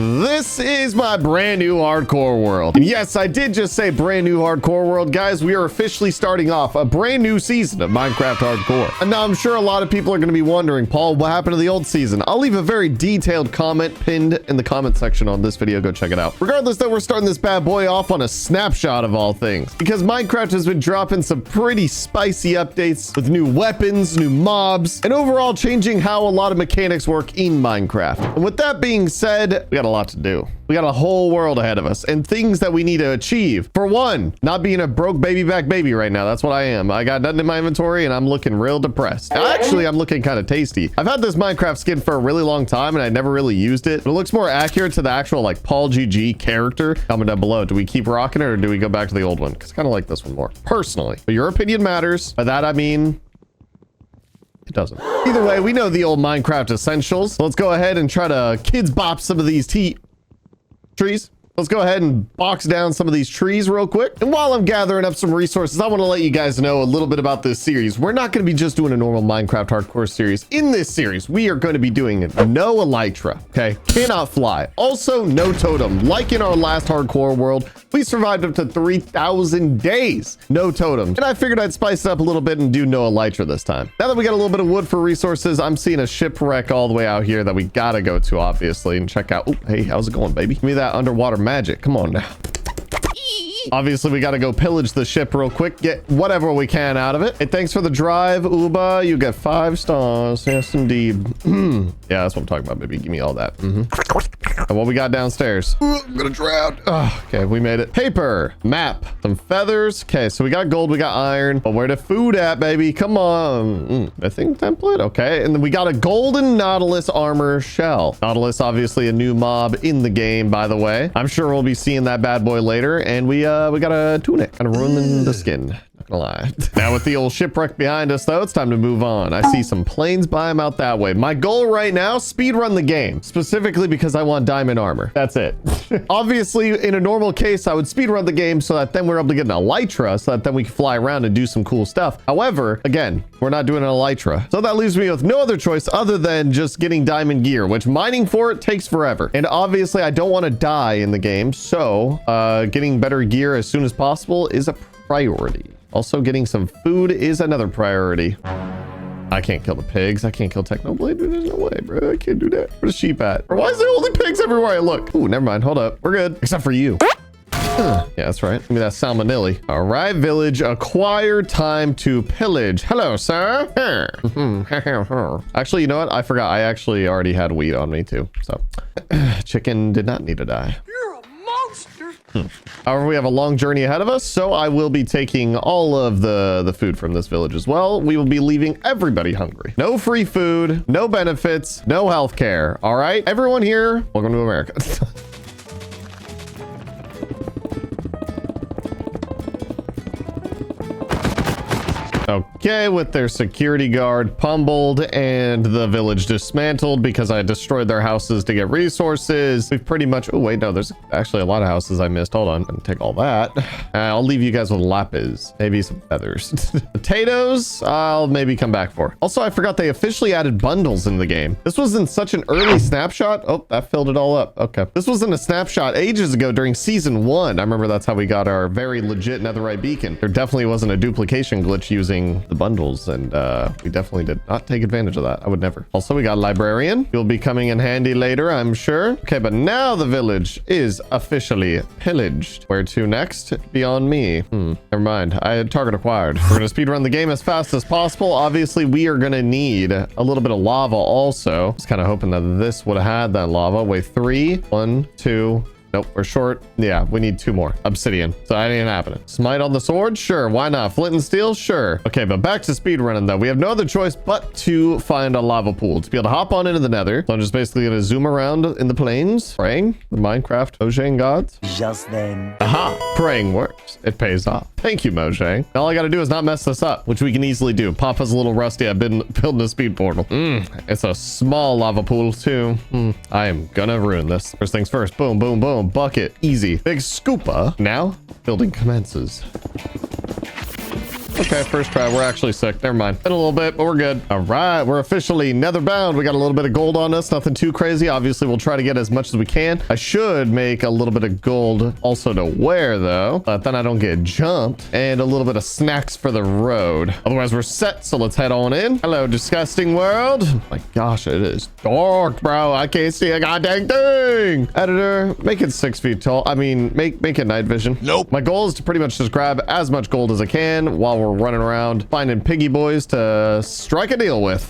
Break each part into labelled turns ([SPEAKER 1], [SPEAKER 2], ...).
[SPEAKER 1] This is my brand new hardcore world. And yes, I did just say brand new hardcore world. Guys, we are officially starting off a brand new season of Minecraft Hardcore. And now I'm sure a lot of people are going to be wondering, Paul, what happened to the old season? I'll leave a very detailed comment pinned in the comment section on this video. Go check it out. Regardless, though, we're starting this bad boy off on a snapshot of all things, because Minecraft has been dropping some pretty spicy updates with new weapons, new mobs, and overall changing how a lot of mechanics work in Minecraft. And with that being said, we got a lot to do. We got a whole world ahead of us and things that we need to achieve. For one, not being a broke baby back baby right now. That's what I am. I got nothing in my inventory and I'm looking real depressed. Actually, I'm looking kind of tasty. I've had this Minecraft skin for a really long time and I never really used it. But it looks more accurate to the actual like PaulGG character. Comment down below. Do we keep rocking it or do we go back to the old one? Because I kind of like this one more personally. But your opinion matters. By that, I mean, it doesn't. Either way, we know the old Minecraft essentials. Let's go ahead and try to kids bop some of these trees. Let's go ahead and box down some of these trees real quick. And while I'm gathering up some resources, I want to let you guys know a little bit about this series. We're not going to be just doing a normal Minecraft hardcore series. In this series, we are going to be doing no elytra, okay? Cannot fly. Also, no totem. Like in our last hardcore world, we survived up to 3,000 days. No totem. And I figured I'd spice it up a little bit and do no elytra this time. Now that we got a little bit of wood for resources, I'm seeing a shipwreck all the way out here that we got to go to, obviously, and check out. Oh, hey, how's it going, baby? Give me that underwater magic. Come on now. Obviously, we got to go pillage the ship real quick, get whatever we can out of it. Hey, thanks for the drive, Uba. You get 5 stars. Yes, indeed. Yeah, that's what I'm talking about, baby. Give me all that. And what we got downstairs? Ooh, I'm gonna drown. Oh, okay, we made it. Paper, map, some feathers. Okay, so we got gold, we got iron. But where the food at, baby? Come on. I think template. Okay, and then we got a golden Nautilus armor shell. Nautilus, obviously a new mob in the game, by the way. I'm sure we'll be seeing that bad boy later. And we got a tunic, kind of ruining the skin. Not gonna lie. Now with the old shipwreck behind us, though, it's time to move on. I see some planes by them out that way. My goal right now, speed run the game, specifically because I want diamond armor. That's it. Obviously, in a normal case, I would speed run the game so that then we're able to get an elytra, so that then we can fly around and do some cool stuff. However, again, we're not doing an elytra. So that leaves me with no other choice other than just getting diamond gear, which mining for it takes forever. And obviously, I don't want to die in the game. So getting better gear as soon as possible is a priority. Also, getting some food is another priority. I can't kill the pigs. I can't kill Technoblade. Dude, there's no way, bro. I can't do that. Where's the sheep at? Or why is there only pigs everywhere I look? Ooh, never mind. Hold up. We're good. Except for you. Yeah, that's right. Give me that salmonelli. All right, village. Acquire time to pillage. Hello, sir. Actually, you know what? I forgot. I actually already had wheat on me, too. So, chicken did not need to die. However, we have a long journey ahead of us, so I will be taking all of the food from this village as well. We will be leaving everybody hungry. No free food, no benefits, no health care. All right, everyone here, welcome to America. Okay, with their security guard pummeled and the village dismantled because I destroyed their houses to get resources. We've pretty much... Oh, wait, no, there's actually a lot of houses I missed. Hold on. I'm gonna take all that. I'll leave you guys with lapis. Maybe some feathers. Potatoes, I'll maybe come back for. Also, I forgot they officially added bundles in the game. This was in such an early snapshot. Oh, that filled it all up. Okay. This was in a snapshot ages ago during season 1. I remember that's how we got our very legit netherite beacon. There definitely wasn't a duplication glitch using the bundles, and we definitely did not take advantage of that. I would never. Also, we got librarian. You'll be coming in handy later, I'm sure. Okay, but now the village is officially pillaged. Where to next? Beyond me. Never mind. I had target acquired. We're gonna speed run the game as fast as possible. Obviously, we are gonna need a little bit of lava also. Just kind of hoping that this would have had that lava. Wait, 3, 1, 2. Nope, we're short. Yeah, we need 2 more. Obsidian. So that ain't happening. Smite on the sword? Sure. Why not? Flint and steel? Sure. Okay, but back to speed running though. We have no other choice but to find a lava pool to be able to hop on into the nether. So I'm just basically going to zoom around in the plains, praying the Minecraft Mojang gods.
[SPEAKER 2] Just then.
[SPEAKER 1] Aha! Praying works. It pays off. Thank you, Mojang. All I got to do is not mess this up, which we can easily do. Papa's a little rusty. I've been building a speed portal. It's a small lava pool too. I am gonna ruin this. First things first. Boom, boom, boom. Bucket. Easy. Big scooper. Now, building commences. Okay, first try. We're actually sick. Never mind. Been a little bit, but we're good. All right, we're officially nether bound. We got a little bit of gold on us. Nothing too crazy. Obviously, we'll try to get as much as we can. I should make a little bit of gold also to wear, though, but then I don't get jumped. And a little bit of snacks for the road. Otherwise, we're set, so let's head on in. Hello, disgusting world. My gosh, it is dark, bro. I can't see a goddamn thing. Editor, make it 6 feet tall. I mean, make it night vision. Nope. My goal is to pretty much just grab as much gold as I can while we're running around finding piggy boys to strike a deal with.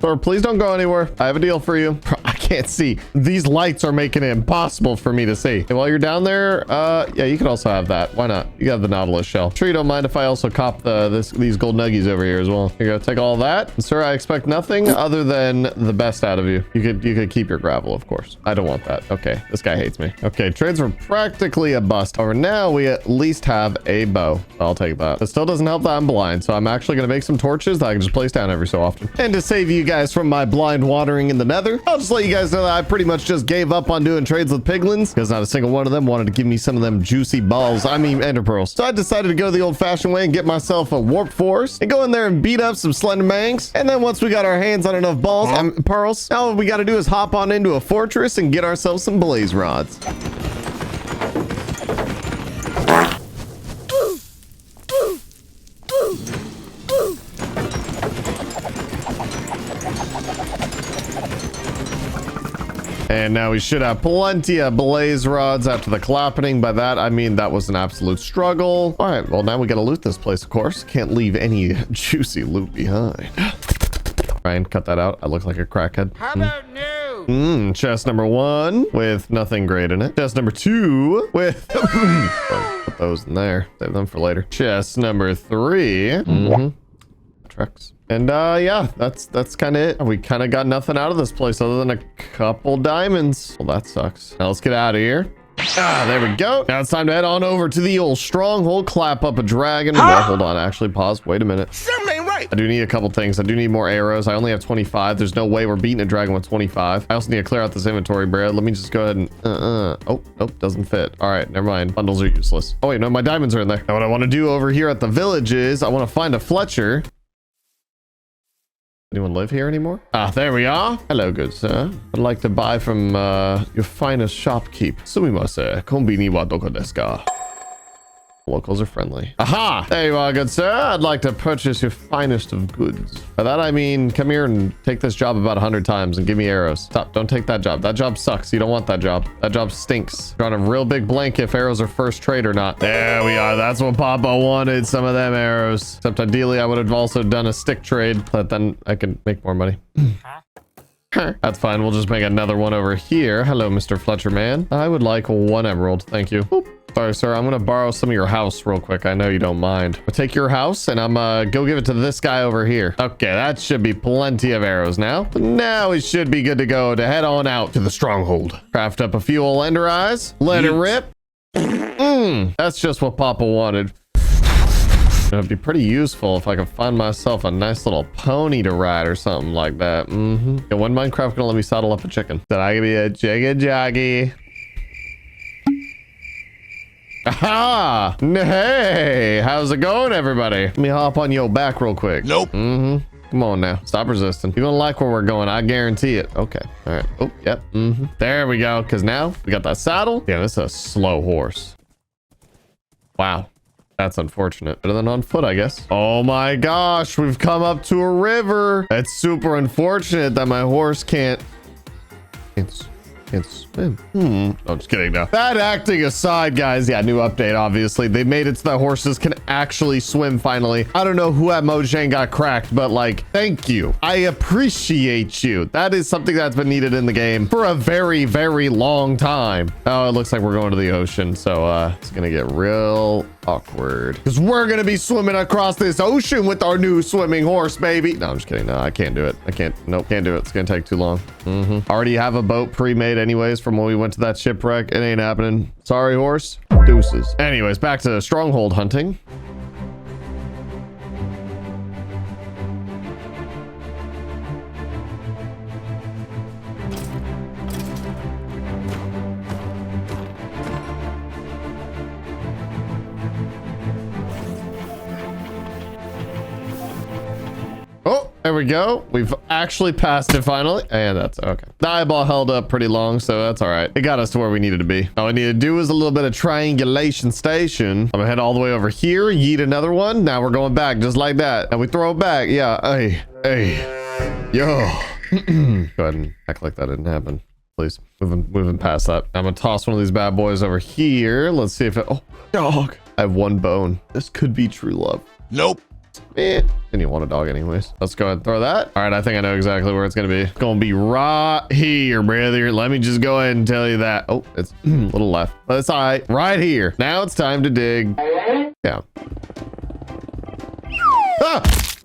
[SPEAKER 1] Or please don't go anywhere. I have a deal for you. I can't see. These lights are making it impossible for me to see. And while you're down there, yeah, you could also have that. Why not? You got the Nautilus shell. I'm sure you don't mind if I also cop these gold nuggies over here as well. Here you go. Take all that. And sir, I expect nothing other than the best out of you. You could keep your gravel, of course. I don't want that. Okay, this guy hates me. Okay, trades were practically a bust. However, now we at least have a bow. I'll take that. It still doesn't help that I'm blind, so I'm actually going to make some torches that I can just place down every so often. And to save you guys from my blind wandering in the nether, I'll just let you guys know that I pretty much just gave up on doing trades with piglins because not a single one of them wanted to give me some of them juicy balls. I mean, ender pearls. So I decided to go the old fashioned way and get myself a warp force and go in there and beat up some slender mangs. And then once we got our hands on enough balls and pearls, now what we got to do is hop on into a fortress and get ourselves some blaze rods. And now we should have plenty of blaze rods after the clapping. By that, I mean that was an absolute struggle. All right, well, now we got to loot this place, of course. Can't leave any juicy loot behind. Ryan, cut that out. I look like a crackhead.
[SPEAKER 2] How about new?
[SPEAKER 1] Chest number 1 with nothing great in it. Chest number 2 with... Put those in there. Save them for later. Chest number 3. Trucks. And yeah, that's kind of it. We kind of got nothing out of this place other than a couple diamonds. Well, that sucks. Now let's get out of here. There we go. Now it's time to head on over to the old stronghold, clap up a dragon. Well, hold on, actually pause. Wait a minute.
[SPEAKER 2] Something ain't right.
[SPEAKER 1] I do need a couple things. I do need more arrows. I only have 25. There's no way we're beating a dragon with 25. I also need to clear out this inventory, Brad. Let me just go ahead and oh, nope, doesn't fit. All right, never mind. Bundles are useless. Oh wait, no, my diamonds are in there. Now what I want to do over here at the village is I want to find a Fletcher. Anyone live here anymore? There we are. Hello, good sir. I'd like to buy from your finest shopkeep. Sumimasen, konbini wa doko desu ka? Locals are friendly. Aha! There you are, good sir. I'd like to purchase your finest of goods. By that, I mean, come here and take this job about 100 times and give me arrows. Stop, don't take that job. That job sucks. You don't want that job. That job stinks. You're on a real big blank if arrows are first trade or not. There we are. That's what Papa wanted, some of them arrows. Except ideally, I would have also done a stick trade, but then I can make more money. That's fine. We'll just make another one over here. Hello, Mr. Fletcher man. I would like 1 emerald. Thank you. Boop. Sorry, sir. I'm going to borrow some of your house real quick. I know you don't mind. I'll take your house and I'm go give it to this guy over here. Okay, that should be plenty of arrows now. But now we should be good to go to head on out to the stronghold. Craft up a few old ender eyes. Let it rip. That's just what Papa wanted. It'd be pretty useful if I could find myself a nice little pony to ride or something like that. Yeah, when Minecraft gonna let me saddle up a chicken? That I could be a jiggy joggy. Aha! Hey, how's it going, everybody? Let me hop on your back real quick.
[SPEAKER 2] Nope.
[SPEAKER 1] Come on now. Stop resisting. You're gonna like where we're going. I guarantee it. Okay. All right. Oh, yep. There we go. Because now we got that saddle. Yeah, this is a slow horse. Wow. That's unfortunate. Better than on foot, I guess. Oh my gosh. We've come up to a river. That's super unfortunate that my horse can't swim. No, I'm just kidding now. That acting aside, guys, yeah, new update, obviously. They made it so that horses can actually swim finally. I don't know who at Mojang got cracked, but like, thank you. I appreciate you. That is something that's been needed in the game for a very, very long time. Oh, it looks like we're going to the ocean, so it's gonna get real awkward because we're gonna be swimming across this ocean with our new swimming horse, baby. No, I'm just kidding. No, I can't do it. I can't. Nope, can't do it. It's gonna take too long. Already have a boat pre-made anyways from when we went to that shipwreck. It ain't happening. Sorry, horse. Deuces. Anyways, back to stronghold hunting. There we go. We've actually passed it finally. And that's okay. The eyeball held up pretty long, so that's all right. It got us to where we needed to be. All we need to do is a little bit of triangulation station. I'm gonna head all the way over here, yeet another one. Now we're going back just like that. And we throw it back. Yeah. Hey. Yo. Go ahead and act like that didn't happen. Please. Moving past that. I'm gonna toss one of these bad boys over here. Let's see if it... Oh, dog. I have one bone. This could be true love.
[SPEAKER 2] Nope.
[SPEAKER 1] Man, didn't even want a dog anyways. Let's go ahead and throw that. All right, I think I know exactly where it's gonna be. It's gonna be right here, brother. Let me just go ahead and tell you that. Oh, it's a little left, but it's all right. Right here. Now it's time to dig down. Ah!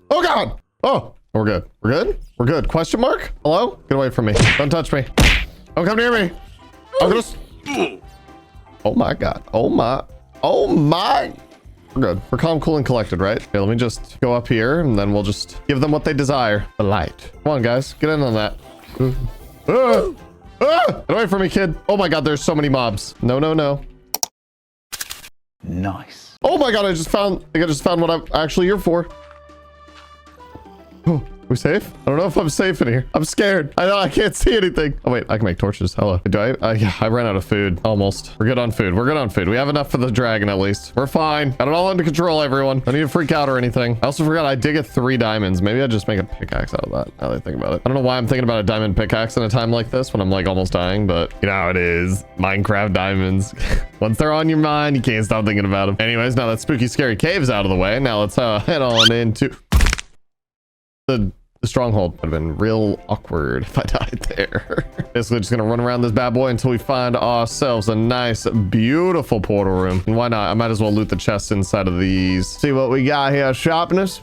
[SPEAKER 1] Oh God! Oh, we're good. We're good. We're good. Question mark? Hello? Get away from me. Don't touch me. Don't come near me. I'm gonna... Oh my God. Oh my. Oh my. We're good. We're calm, cool, and collected, right? Okay, let me just go up here and then we'll just give them what they desire. The light. Come on, guys. Get in on that. Get away from me, kid. Oh my God, there's so many mobs. No, no, no.
[SPEAKER 3] Nice.
[SPEAKER 1] Oh my God, I think I just found what I'm actually here for. Oh, we safe? I don't know if I'm safe in here. I'm scared. I know I can't see anything. Oh wait, I can make torches. Hello. Do I? Yeah, I ran out of food. Almost. We're good on food. We're good on food. We have enough for the dragon at least. We're fine. Got it all under control, everyone. I need to freak out or anything. I also forgot I did get 3 diamonds. Maybe I just make a pickaxe out of that. Now that I think about it. I don't know why I'm thinking about a diamond pickaxe in a time like this when I'm like almost dying, but you know how it is. Minecraft diamonds. Once they're on your mind, you can't stop thinking about them. Anyways, now that spooky, scary cave's out of the way. Now let's head on into the stronghold. Would have been real awkward if I died there. Basically just gonna run around this bad boy until we find ourselves a nice, beautiful portal room. And why not? I might as well loot the chests inside of these. See what we got here. Sharpness.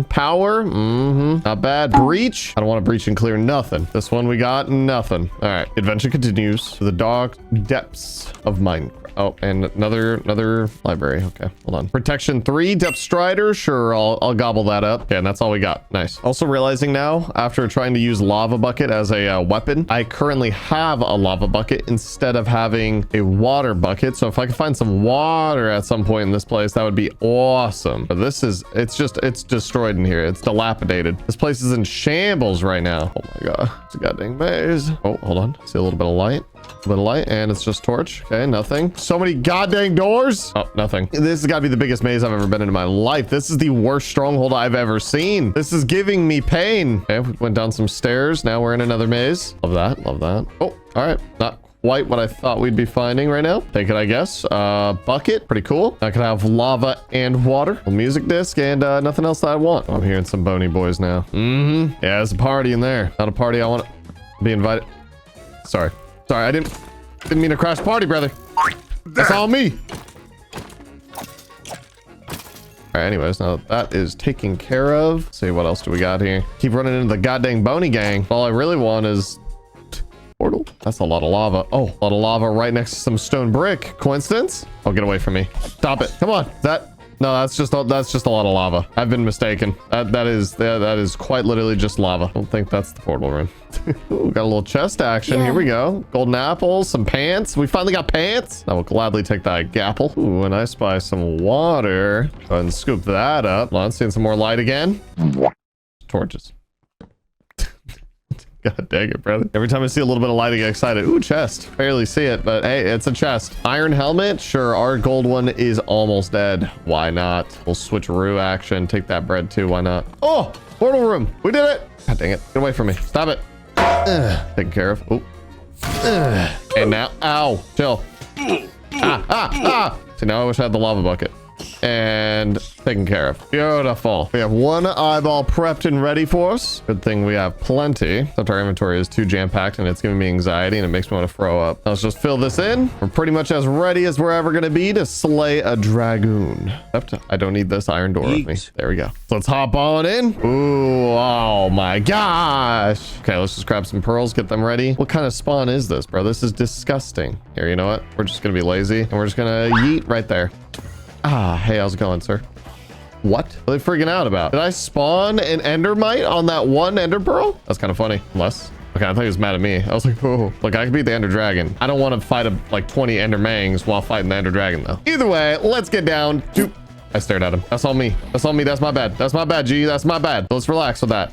[SPEAKER 1] Power. Not bad. Breach. I don't want to breach and clear nothing. This one we got nothing. All right. Adventure continues to the dark depths of Minecraft. Oh, and another library. Okay, hold on. Protection 3, depth strider. Sure, I'll gobble that up. Okay, and that's all we got. Nice. Also realizing now, after trying to use lava bucket as a weapon, I currently have a lava bucket instead of having a water bucket. So if I could find some water at some point in this place, that would be awesome. But this is, it's destroyed in here. It's dilapidated. This place is in shambles right now. Oh my God, it's a goddamn maze. Oh, hold on. See a little bit of light. A little light, and it's just torch. Okay, nothing. So many goddamn doors. Oh, nothing. This has got to be the biggest maze I've ever been in my life. This is the worst stronghold I've ever seen. This is giving me pain. Okay, we went down some stairs. Now we're in another maze. Love that. Love that. Oh, all right. Not quite what I thought we'd be finding right now. Take it, I guess. Bucket. Pretty cool. I could have lava and water. A music disc and nothing else that I want. Oh, I'm hearing some bony boys now. Yeah, there's a party in there. Not a party I want to be invited. Sorry, I didn't mean to crash the party, brother. That's all me. All right, anyways, now that is taken care of. Let's see, what else do we got here? Keep running into the goddamn bony gang. All I really want is portal. That's a lot of lava. Oh, a lot of lava right next to some stone brick. Coincidence? Oh, get away from me. Stop it. Come on. No, that's just a lot of lava. I've been mistaken. That is quite literally just lava. I don't think that's the portal room. Ooh, got a little chest action. Yeah. Here we go. Golden apples, some pants. We finally got pants. I will gladly take that apple. Ooh, and I spy some water. Go ahead and scoop that up. Hold on, seeing some more light again. Torches. God dang it, brother. Every time I see a little bit of light, I get excited. Ooh, chest. Barely see it, but hey, it's a chest. Iron helmet. Sure, our gold one is almost dead. Why not? We'll switcheroo action. Take that bread too. Why not? Oh, portal room. We did it. God dang it. Get away from me. Stop it. Taken care of. Oh. And now, ow. Chill. See, now I wish I had the lava bucket. And taken care of. Beautiful. We have one eyeball prepped and ready for us. Good thing we have plenty. Except our inventory is too jam-packed and it's giving me anxiety and it makes me want to throw up. Now let's just fill this in. We're pretty much as ready as we're ever going to be to slay a dragoon. Except I don't need this iron door with me. There we go. So let's hop on in. Ooh, oh my gosh. Okay, let's just grab some pearls, get them ready. What kind of spawn is this, bro? This is disgusting. Here, you know what? We're just going to be lazy and we're just going to yeet right there. Hey, how's it going, sir? What are they freaking out about? Did I spawn an endermite on that one ender pearl? That's kind of funny. Unless, okay, I thought he was mad at me. I was like, oh, look, I could beat the ender dragon. I don't want to fight like 20 ender mangs while fighting the ender dragon, though. Either way, let's get down to I stared at him. That's on me. That's on me. That's my bad. That's my bad, G. That's my bad. Let's relax with that.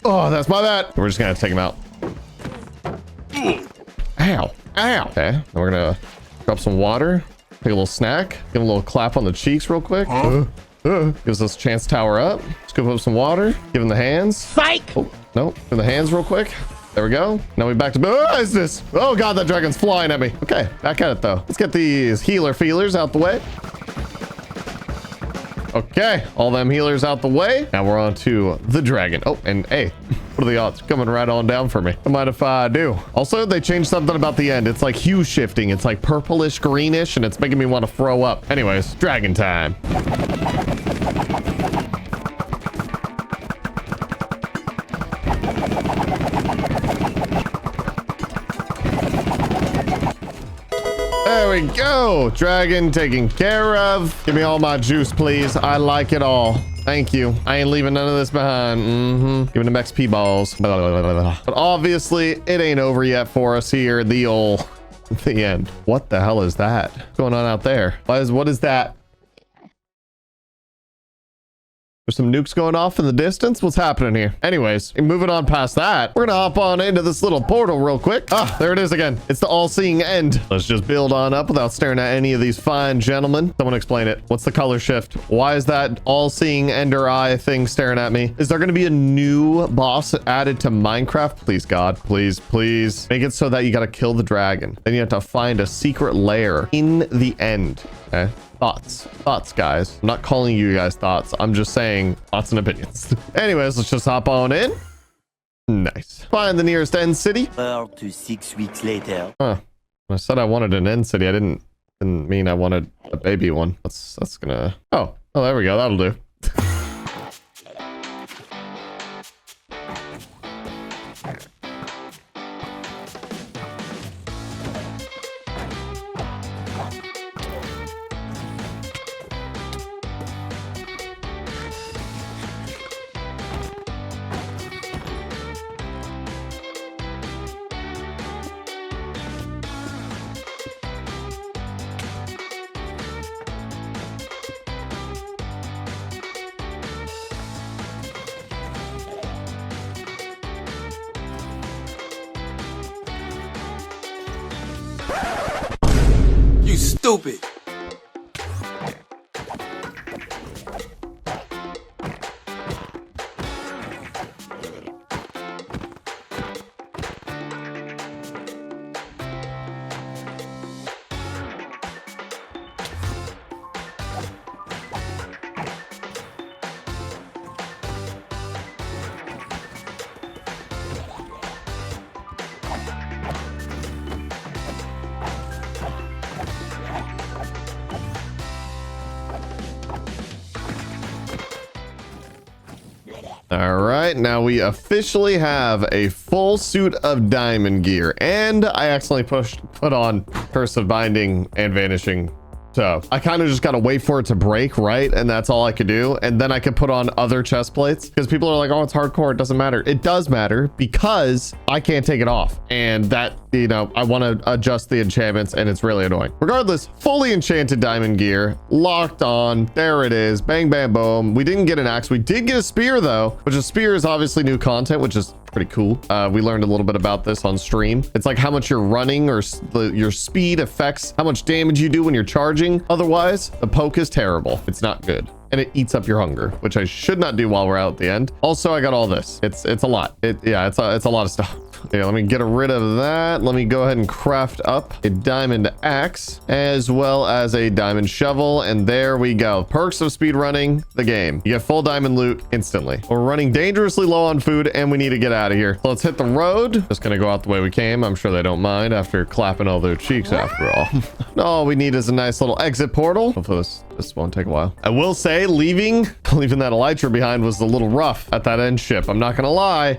[SPEAKER 1] Oh, that's my bad. We're just gonna take him out. Ow. Ow. Okay. Now we're gonna drop some water. Take a little snack. Give him a little clap on the cheeks real quick. Gives us a chance to tower up. Scoop up some water. Give him the hands.
[SPEAKER 2] Psych!
[SPEAKER 1] Oh, no. Give him the hands real quick. There we go. Now we back to... What is this? Oh, God, that dragon's flying at me. Okay, back at it, though. Let's get these healer feelers out the way. Okay, all them healers out the way. Now we're on to the dragon. Oh, and hey, what are the odds? Coming right on down for me. Don't mind if I do. Also, they changed something about the end. It's like hue shifting. It's like purplish, greenish, and it's making me want to throw up. Anyways, dragon time. There we go. Dragon taken care of. Give me all my juice, please. I like it all. Thank you. I ain't leaving none of this behind. Giving them XP balls. But obviously, it ain't over yet for us here. The end. What the hell is that? What's going on out there? What is that? There's some nukes going off in the distance. What's happening here? Anyways, moving on past that, we're gonna hop on into this little portal real quick. Ah, there it is again. It's the all-seeing end. Let's just build on up without staring at any of these fine gentlemen. Someone explain it. What's the color shift? Why is that all-seeing ender eye thing staring at me? Is there gonna be a new boss added to Minecraft? Please, God, please, please. Make it so that you gotta kill the dragon. Then you have to find a secret lair in the end. Okay. Thoughts, guys. I'm not calling you guys thoughts. I'm just saying thoughts and opinions. Anyways, let's just hop on in. Nice. Find the nearest end city.
[SPEAKER 3] 4 to 6 weeks later.
[SPEAKER 1] Huh. I said I wanted an end city. I didn't mean I wanted a baby one. That's gonna... Oh, there we go. That'll do.
[SPEAKER 4] You stupid.
[SPEAKER 1] All right, now we officially have a full suit of diamond gear, and I accidentally put on Curse of Binding and Vanishing. So I kind of just got to wait for it to break, right? And that's all I could do. And then I could put on other chest plates because people are like, oh, it's hardcore. It doesn't matter. It does matter because I can't take it off. And that, you know, I want to adjust the enchantments and it's really annoying. Regardless, fully enchanted diamond gear, locked on. There it is. Bang, bam, boom. We didn't get an axe. We did get a spear though, which a spear is obviously new content, which is pretty cool. We learned a little bit about this on stream. It's like how much you're running or your speed affects how much damage you do when you're charging. Otherwise, the poke is terrible. It's not good. And it eats up your hunger, which I should not do while we're out at the end. Also, I got all this. It's a lot. It's a lot of stuff. Yeah, let me get rid of that. Let me go ahead and craft up a diamond axe as well as a diamond shovel. And there we go. Perks of speed running the game. You get full diamond loot instantly. We're running dangerously low on food and we need to get out of here. So let's hit the road. Just gonna go out the way we came. I'm sure they don't mind after clapping all their cheeks after all. All we need is a nice little exit portal. Hopefully this won't take a while. I will say leaving that elytra behind was a little rough at that end ship. I'm not gonna lie.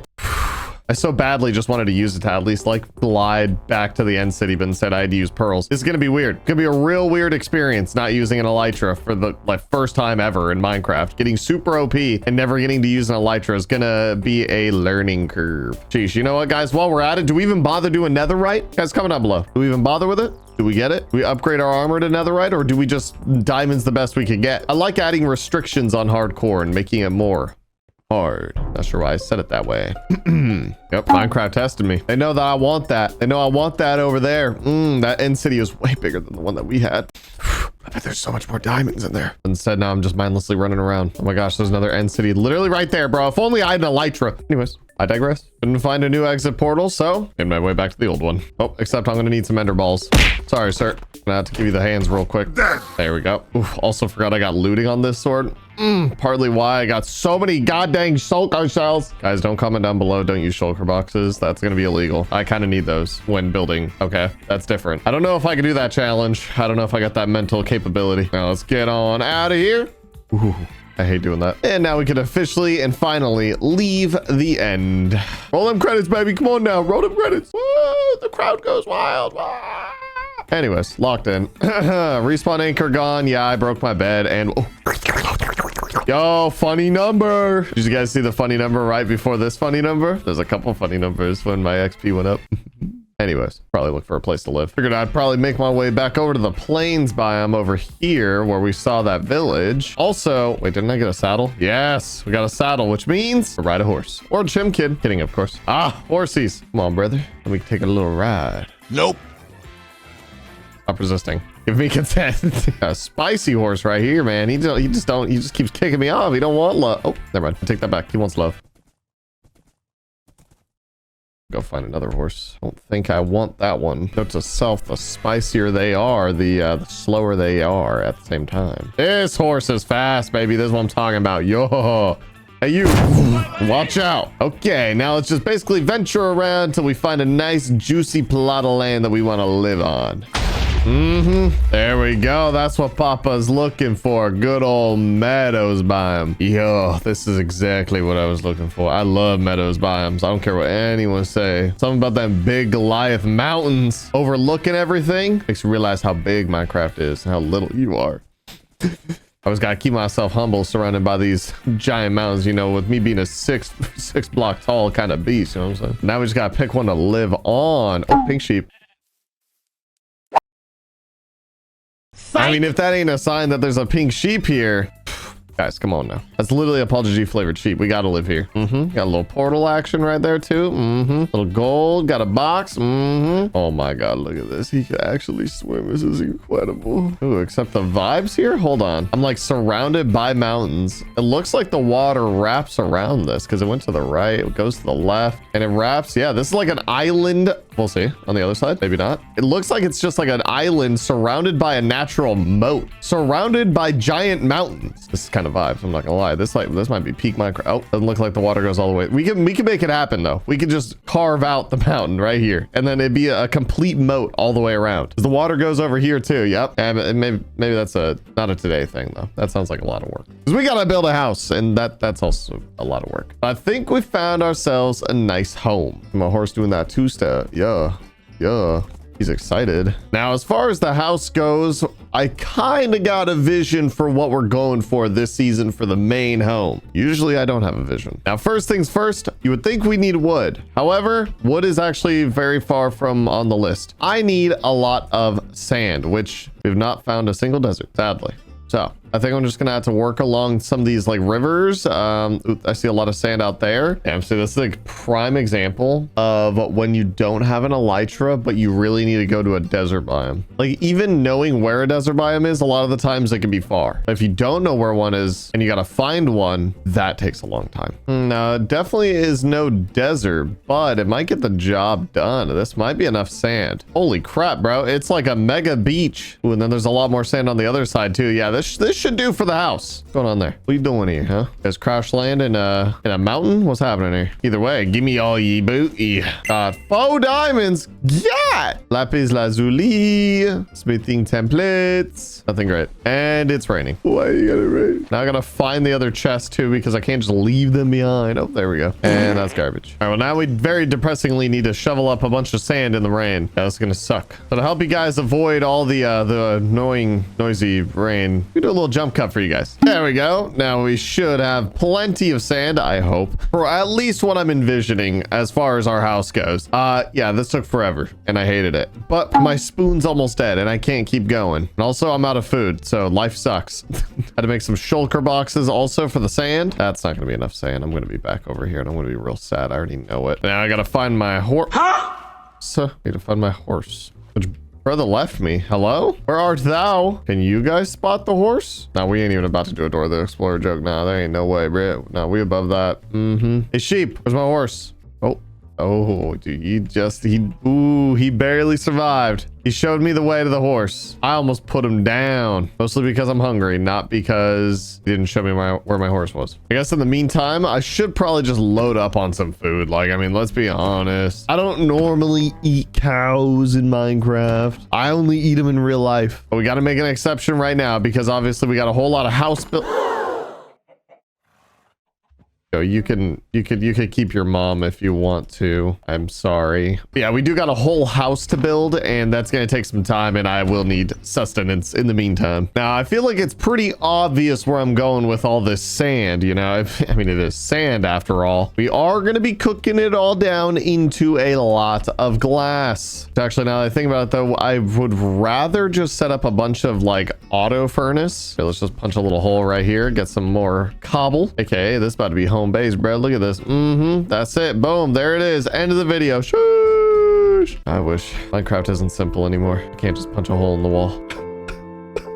[SPEAKER 1] I so badly just wanted to use it to at least like glide back to the end city, but instead I had to use pearls. This is going to be weird. It's going to be a real weird experience not using an elytra for the first time ever in Minecraft. Getting super OP and never getting to use an elytra is going to be a learning curve. Jeez, you know what, guys? While we're at it, do we even bother doing netherite? Guys, comment down below. Do we even bother with it? Do we get it? Do we upgrade our armor to netherite, or do we just diamonds the best we could get? I like adding restrictions on hardcore and making it more hard. Not sure why I said it that way. Yep, Minecraft tested me. They know that I want that. They know I want that over there. That end city is way bigger than the one that we had. I bet there's so much more diamonds in there. Instead, now I'm just mindlessly running around. Oh my gosh, there's another end city literally right there, bro. If only I had an elytra. Anyways, I digress. Couldn't find a new exit portal, so made my way back to the old one. Oh, except I'm gonna need some ender balls. Sorry, sir. Gonna have to give you the hands real quick. There we go. Oof, also forgot I got looting on this sword. Partly why I got so many goddamn shulker shells. Guys, don't comment down below. Don't use shulker boxes. That's gonna be illegal. I kind of need those when building. Okay, that's different. I don't know if I can do that challenge. I don't know if I got that mental capability. Now let's get on out of here. Ooh, I hate doing that. And now we can officially and finally leave the end. Roll them credits, baby. Come on now. Roll them credits. Woo, the crowd goes wild. Ah. Anyways, locked in. Respawn anchor gone. Yeah, I broke my bed and yo, funny number. Did you guys see the funny number right before this funny number? There's a couple funny numbers when my XP went up. Anyways, probably look for a place to live. Figured I'd probably make my way back over to the plains biome over here where we saw that village. Also, wait, didn't I get a saddle? Yes, we got a saddle, which means ride a horse or a chim kid. Kidding, of course. Ah, horsies. Come on, brother. Let me take a little ride.
[SPEAKER 2] Nope.
[SPEAKER 1] Stop resisting. Give me consent. A spicy horse right here, man. He just keeps kicking me off. He don't want love. Oh, never mind. I take that back. He wants love. Go find another horse. Don't think I want that one. Note to self, the spicier they are, the slower they are at the same time. This horse is fast, baby. This is what I'm talking about. Yo. Hey, you. Watch out. Okay, now let's just basically venture around until we find a nice, juicy plot of land that we want to live on. There we go. That's what Papa's looking for. Good old meadows biome. Yo, this is exactly what I was looking for. I love meadows biomes. I don't care what anyone say. Something about them big Goliath mountains overlooking everything makes you realize how big Minecraft is and how little you are. I always gotta keep myself humble surrounded by these giant mountains, you know, with me being a six block tall kind of beast, you know what I'm saying? Now we just gotta pick one to live on. Oh, pink sheep. I mean, if that ain't a sign that there's a pink sheep here, guys, come on now. That's literally a PaulGG flavored sheep. We gotta live here. Got a little portal action right there too. Little gold. Got a box. Oh my god, look at this. He can actually swim. This is incredible. Ooh, except the vibes here. Hold on. I'm like surrounded by mountains. It looks like the water wraps around this because it went to the right. It goes to the left and it wraps. Yeah, this is like an island. We'll see on the other side. Maybe not. It looks like it's just like an island surrounded by a natural moat, surrounded by giant mountains. This is kind of vibes. I'm not gonna lie. This might be peak Minecraft. Oh, doesn't look like the water goes all the way. We can make it happen though. We can just carve out the mountain right here, and then it'd be a complete moat all the way around. The water goes over here too. Yep. And maybe that's not a today thing though. That sounds like a lot of work because we gotta build a house, and that's also a lot of work. I think we found ourselves a nice home. My horse doing that two-step. Yeah. He's excited. Now, as far as the house goes, I kind of got a vision for what we're going for this season for the main home. Usually I don't have a vision. Now, first things first, you would think we need wood. However, wood is actually very far from on the list. I need a lot of sand, which we've not found a single desert, sadly. So I think I'm just gonna have to work along some of these like rivers. I see a lot of sand out there. Damn, so this is like prime example of when you don't have an elytra, but you really need to go to a desert biome. Like even knowing where a desert biome is, a lot of the times it can be far. If you don't know where one is and you gotta find one, that takes a long time. No, it definitely is no desert, but it might get the job done. This might be enough sand. Holy crap, bro. It's like a mega beach. Ooh, and then there's a lot more sand on the other side too. Yeah, this should do for the house. What's going on there? What are you doing here, huh? Guys crash land in a mountain? What's happening here? Either way, give me all ye booty. Got 4 diamonds. Yeah. Lapis lazuli. Smithing templates. Nothing great. And it's raining. Why are you gonna rain? Now I gotta find the other chest too because I can't just leave them behind. Oh, there we go. And that's garbage. All right, well now we very depressingly need to shovel up a bunch of sand in the rain. Yeah, that's gonna suck. So to help you guys avoid all the annoying, noisy rain, we do a little jump cut for you guys. There we go. Now we should have plenty of sand, I hope, for at least what I'm envisioning as far as our house goes. Yeah, this took forever and I hated it, but my spoon's almost dead and I can't keep going. And also I'm out of food, so life sucks. Had to make some shulker boxes also for the sand. That's not gonna be enough sand. I'm gonna be back over here and I'm gonna be real sad. I already know it. Now I gotta find my horse. So I need to find my horse. Which brother left me? Hello? Where art thou? Can you guys spot the horse? No, we ain't even about to do a Dora the Explorer joke. Nah, there ain't no way, bro. No, we above that. Hey, sheep, where's my horse? Oh, dude, he barely survived. He showed me the way to the horse. I almost put him down, mostly because I'm hungry, not because he didn't show me where my horse was. I guess in the meantime, I should probably just load up on some food. Like, I mean, let's be honest. I don't normally eat cows in Minecraft. I only eat them in real life. But we got to make an exception right now because obviously we got a whole lot of house built. You can keep your mom if you want to. I'm sorry. Yeah, we do got a whole house to build and that's going to take some time and I will need sustenance in the meantime. Now, I feel like it's pretty obvious where I'm going with all this sand, you know. I mean, it is sand after all. We are going to be cooking it all down into a lot of glass. Actually, now that I think about it though, I would rather just set up a bunch of like auto furnace. Okay, let's just punch a little hole right here, get some more cobble. Okay, this is about to be home base, bro. Look at this. That's it. Boom, there it is. End of the video. Shoosh. I wish Minecraft isn't simple anymore. I can't just punch a hole in the wall.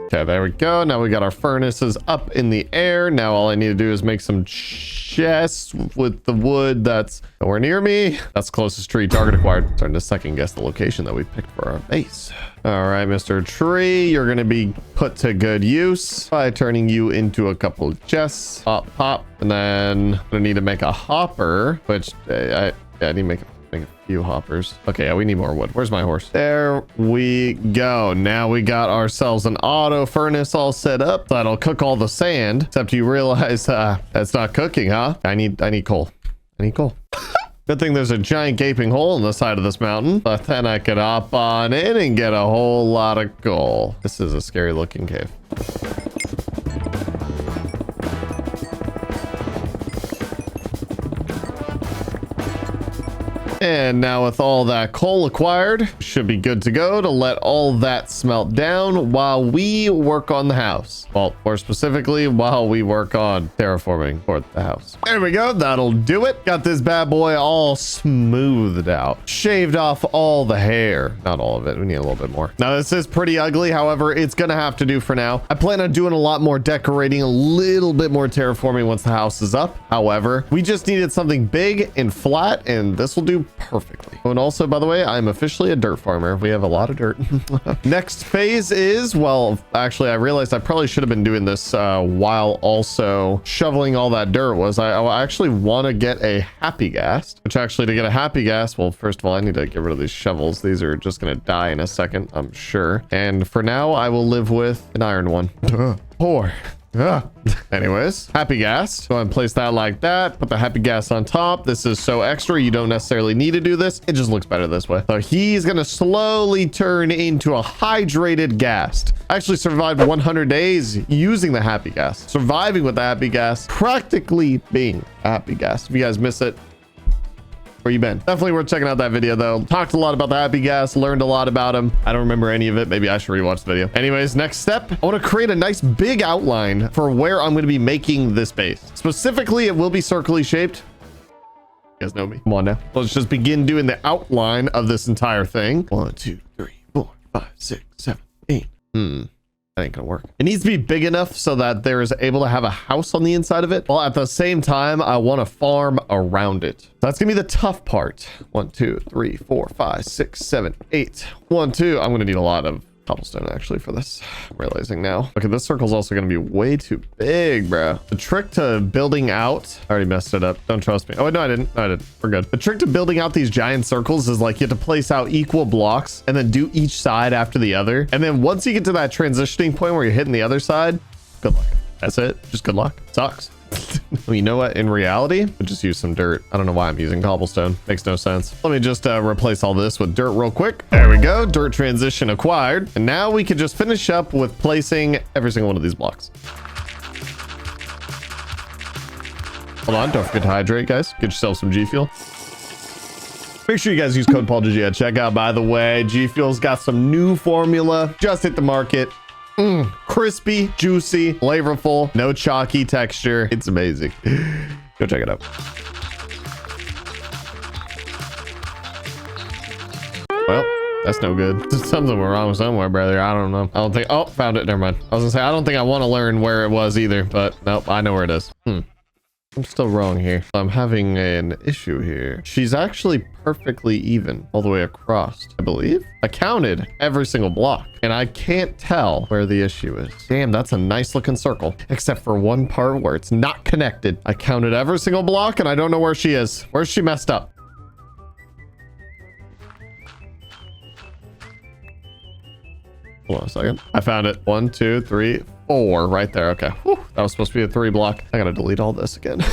[SPEAKER 1] Okay, there we go. Now we got our furnaces up in the air. Now all I need to do is make some chests with the wood that's nowhere near me. That's the closest tree. Target acquired. Starting to second guess the location that we picked for our base. All right, Mr. Tree, you're going to be put to good use by turning you into a couple of chests. Pop, pop. And then I'm going to need to make a hopper, which I need to make a few hoppers. Okay, yeah, we need more wood. Where's my horse? There we go. Now we got ourselves an auto furnace all set up that'll cook all the sand, except you realize that's not cooking, huh? I need coal. I need coal. Good thing there's a giant gaping hole in the side of this mountain, but then I could hop on in and get a whole lot of coal. This is a scary looking cave. And now with all that coal acquired, should be good to go to let all that smelt down while we work on the house. Well, more specifically, while we work on terraforming for the house. There we go. That'll do it. Got this bad boy all smoothed out. Shaved off all the hair. Not all of it. We need a little bit more. Now, this is pretty ugly. However, it's going to have to do for now. I plan on doing a lot more decorating, a little bit more terraforming once the house is up. However, we just needed something big and flat, and this will do perfectly. Oh, and also, by the way, I'm officially a dirt farmer. We have a lot of dirt. Next phase is, well, actually, I realized I probably should have been doing this while also shoveling all that dirt. I actually want to get a happy gas, which actually to get a happy gas, well, first of all, I need to get rid of these shovels. These are just going to die in a second, I'm sure. And for now, I will live with an iron one. Poor. Anyways, happy gas. Go ahead and place that like that. Put the happy gas on top. This is so extra. You don't necessarily need to do this. It just looks better this way. So he's going to slowly turn into a hydrated gas. I actually survived 100 days using the happy gas. Surviving with the happy gas. Practically being a happy gas. If you guys miss it, where you been? Definitely worth checking out that video though. Talked a lot about the happy gas, learned a lot about him. I don't remember any of it. Maybe I should rewatch the video. Anyways, next step, I want to create a nice big outline for where I'm going to be making this base. Specifically, it will be circularly shaped. You guys know me. Come on now. Let's just begin doing the outline of this entire thing. 1, 2, 3, 4, 5, 6, 7, 8. That ain't gonna work. It needs to be big enough so that there is able to have a house on the inside of it, while at the same time I want to farm around it. That's gonna be the tough part. 1, 2, 3, 4, 5, 6, 7, 8. 1, 2. I'm gonna need a lot of cobblestone actually for this. I'm realizing now. Okay, this circle's also gonna be way too big, bro. The trick to building out, I already messed it up. Don't trust me. Oh, no, I didn't. No, I didn't. We're good. The trick to building out these giant circles is like you have to place out equal blocks and then do each side after the other. And then once you get to that transitioning point where you're hitting the other side, good luck. That's it. Just good luck. Sucks. You know what? In reality, we'll just use some dirt. I don't know why I'm using cobblestone. Makes no sense. Let me just replace all this with dirt real quick. There we go. Dirt transition acquired. And now we can just finish up with placing every single one of these blocks. Hold on. Don't forget to hydrate, guys. Get yourself some G Fuel. Make sure you guys use code PaulGG at checkout, by the way. G Fuel's got some new formula. Just hit the market. Crispy, juicy, flavorful, no chalky texture. It's amazing. Go check it out. Well, that's no good. Something went wrong somewhere, brother. I don't know. I don't think. Oh, found it. Never mind. I was gonna say, I don't think I want to learn where it was either, but nope, I know where it is. I'm still wrong here. I'm having an issue here. She's actually perfectly even all the way across, I believe. I counted every single block and I can't tell where the issue is. Damn, that's a nice looking circle, except for one part where it's not connected. I counted every single block and I don't know where she is. Where's she messed up? Hold on a second. I found it. 1, 2, 3, 4 right there. Okay. Whew, that was supposed to be a 3 block. I gotta delete all this again.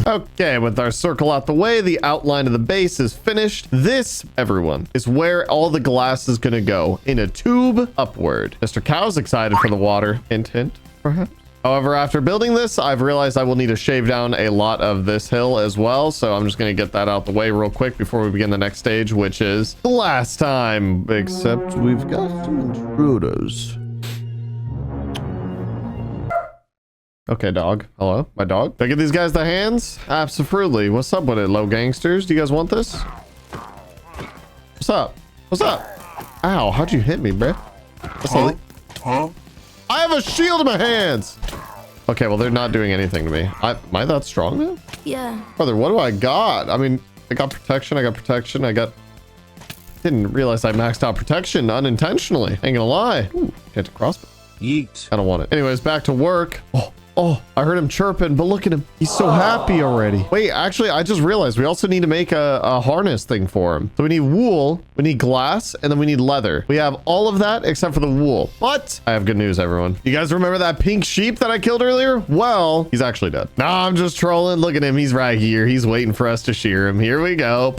[SPEAKER 1] Okay, with our circle out the way, the outline of the base is finished. This, everyone, is where all the glass is gonna go, in a tube upward. Mr. Cow's excited for the water. Hint, hint, perhaps. However, after building this, I've realized I will need to shave down a lot of this hill as well. So I'm just going to get that out the way real quick before we begin the next stage, which is the last time. Except we've got some intruders. Okay, dog. Hello, my dog. Did I get these guys the hands? Absolutely. What's up with it, low gangsters? Do you guys want this? What's up? What's up? Ow, how'd you hit me, bruh? Huh? I have a shield in my hands. Okay, well, they're not doing anything to me. Am I that strong now?
[SPEAKER 4] Yeah.
[SPEAKER 1] Brother, what do I got? I mean, I got protection. Didn't realize I maxed out protection unintentionally. Ain't gonna lie. Ooh, get to crossbow. Yeet. I don't want it. Anyways, back to work. Oh, I heard him chirping, but look at him. He's so happy already. Wait, actually, I just realized we also need to make a harness thing for him. So we need wool, we need glass, and then we need leather. We have all of that except for the wool. But I have good news, everyone. You guys remember that pink sheep that I killed earlier? Well, he's actually dead. Nah, I'm just trolling. Look at him. He's right here. He's waiting for us to shear him. Here we go.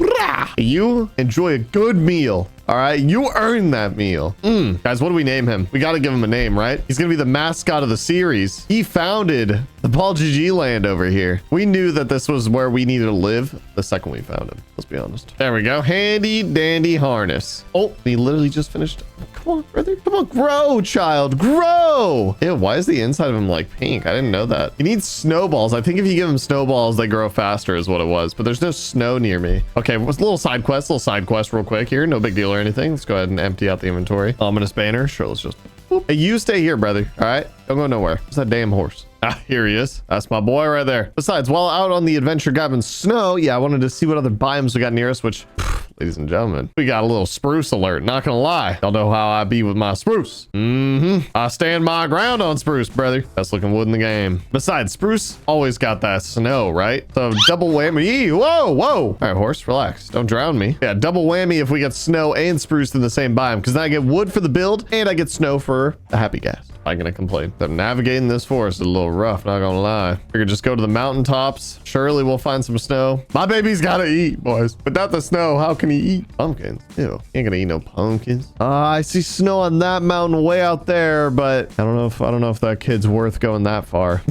[SPEAKER 1] You enjoy a good meal. All right, you earned that meal. Guys, what do we name him? We got to give him a name, right? He's gonna be the mascot of the series. He founded the PaulGG land over here. We knew that this was where we needed to live the second we found him. Let's be honest. There we go. Handy dandy harness. Oh, he literally just finished. Come on, brother. Come on, grow, child, grow. Ew, why is the inside of him like pink? I didn't know that. He needs snowballs. I think if you give him snowballs, they grow faster is what it was, but there's no snow near me. Okay, what's a little side quest real quick here. No big deal or anything. Let's go ahead and empty out the inventory. Ominous banner. Sure, let's just... Hey, you stay here, brother. All right? Don't go nowhere. What's that damn horse? Ah, here he is. That's my boy right there. Besides, while out on the adventure grabbing snow, yeah, I wanted to see what other biomes we got near us, which... Ladies and gentlemen, we got a little spruce alert. Not gonna lie. Y'all know how I be with my spruce. I stand my ground on spruce, brother. Best looking wood in the game. Besides, spruce always got that snow, right? So double whammy. Whoa, whoa. All right, horse, relax. Don't drown me. Yeah, double whammy if we get snow and spruce in the same biome, because then I get wood for the build and I get snow for the happy gas. I'm gonna complain. So navigating this forest is a little rough, not gonna lie. We could just go to the mountaintops. Surely we'll find some snow. My baby's gotta eat, boys. Without the snow, how can he eat? Pumpkins. Ew. He ain't gonna eat no pumpkins. I see snow on that mountain way out there, but I don't know if that kid's worth going that far.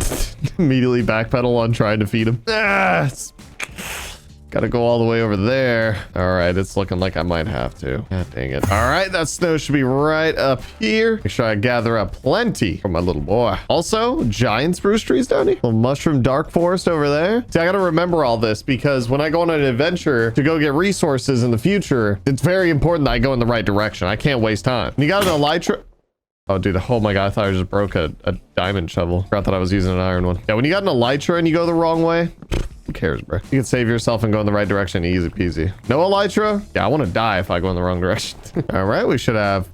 [SPEAKER 1] Immediately backpedal on trying to feed him. Gotta go all the way over there. All right, it's looking like I might have to. God dang it. All right, that snow should be right up here. Make sure I gather up plenty for my little boy. Also, giant spruce trees down here. Little mushroom dark forest over there. See, I gotta remember all this because when I go on an adventure to go get resources in the future, it's very important that I go in the right direction. I can't waste time. You got an elytra. Oh, dude. Oh, my God. I thought I just broke a diamond shovel. Forgot that I was using an iron one. Yeah, when you got an elytra and you go the wrong way, who cares, bro? You can save yourself and go in the right direction. Easy peasy. No elytra? Yeah, I want to die if I go in the wrong direction. All right. We should have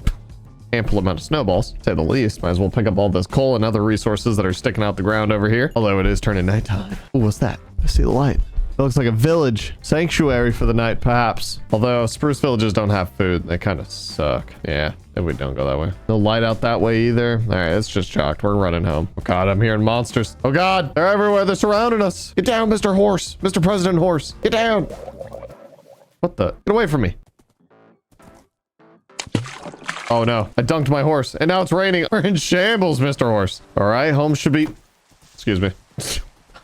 [SPEAKER 1] ample amount of snowballs, to say the least. Might as well pick up all this coal and other resources that are sticking out the ground over here. Although it is turning nighttime. Ooh, what's that? I see the light. It looks like a village sanctuary for the night, perhaps. Although spruce villages don't have food. They kind of suck. Yeah. Maybe we don't go that way. No light out that way either. All right, it's just chalked. We're running home. Oh God, I'm hearing monsters. Oh God, they're everywhere. They're surrounding us. Get down, Mr. Horse. Mr. President Horse. Get down. What the? Get away from me. Oh no, I dunked my horse and now it's raining. We're in shambles, Mr. Horse. All right, home should be, excuse me.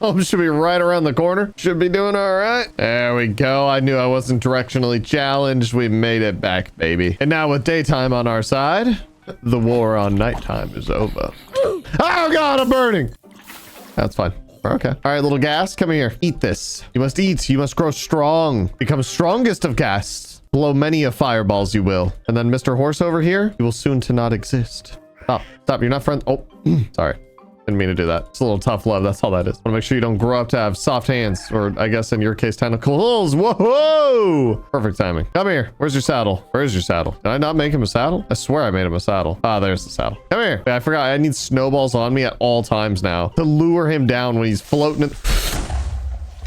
[SPEAKER 1] Home should be right around the corner. Should be doing all right. There we go. I knew I wasn't directionally challenged. We made it back, baby. And now with daytime on our side, the war on nighttime is over. Oh God, I'm burning. That's fine. We're okay. All right, little gas, come here. Eat this. You must eat. You must grow strong. Become strongest of gas. Blow many of fireballs you will. And then Mr. Horse over here, you will soon to not exist. Stop. Stop. You're not friend. Oh, sorry. Didn't mean to do that. It's a little tough love. That's all that is. Want to make sure you don't grow up to have soft hands, or I guess in your case, tentacles. Whoa! Perfect timing. Come here. Where's your saddle? Where's your saddle? Did I not make him a saddle? I swear I made him a saddle. Ah, there's the saddle. Come here. Wait, I forgot. I need snowballs on me at all times now to lure him down when he's floating.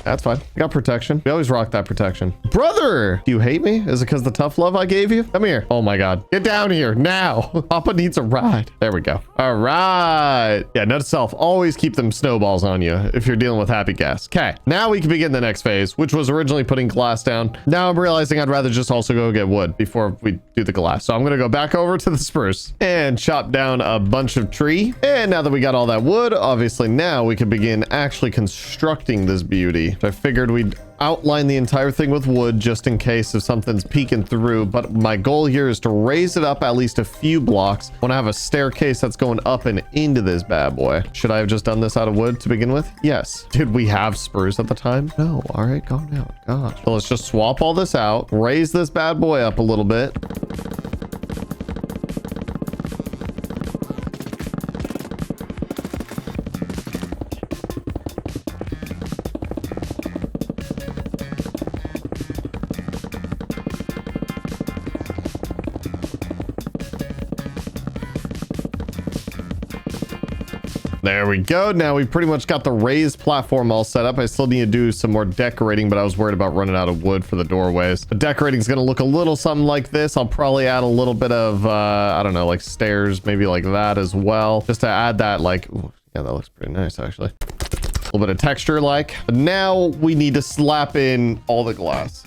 [SPEAKER 1] That's fine. I got protection. We always rock that protection. Brother, do you hate me? Is it because the tough love I gave you? Come here. Oh my God. Get down here now. Papa needs a ride. There we go. All right. Yeah, note to self. Always keep them snowballs on you if you're dealing with happy gas. Okay. Now we can begin the next phase, which was originally putting glass down. Now I'm realizing I'd rather just also go get wood before we do the glass. So I'm going to go back over to the spruce and chop down a bunch of tree. And now that we got all that wood, obviously now we can begin actually constructing this beauty. So I figured we'd outline the entire thing with wood just in case if something's peeking through. But my goal here is to raise it up at least a few blocks. I want to have a staircase that's going up and into this bad boy. Should I have just done this out of wood to begin with? Yes. Did we have spruce at the time? No. All right, calm down. Gosh. So let's just swap all this out, raise this bad boy up a little bit. There we go. Now we pretty much got the raised platform all set up. I still need to do some more decorating, but I was worried about running out of wood for the doorways. The decorating is going to look a little something like this. I'll probably add a little bit of, I don't know, like stairs, maybe like that as well. Just to add that, like, ooh, yeah, that looks pretty nice, actually. A little bit of texture like. But now we need to slap in all the glass.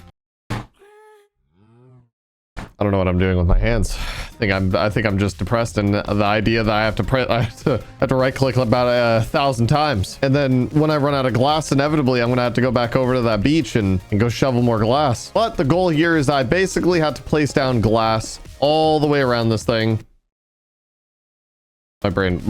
[SPEAKER 1] I don't know what I'm doing with my hands. I think I'm just depressed, and the idea that I have to right click about 1,000 times, and then when I run out of glass, inevitably I'm gonna have to go back over to that beach and go shovel more glass. But the goal here is I basically have to place down glass all the way around this thing. My brain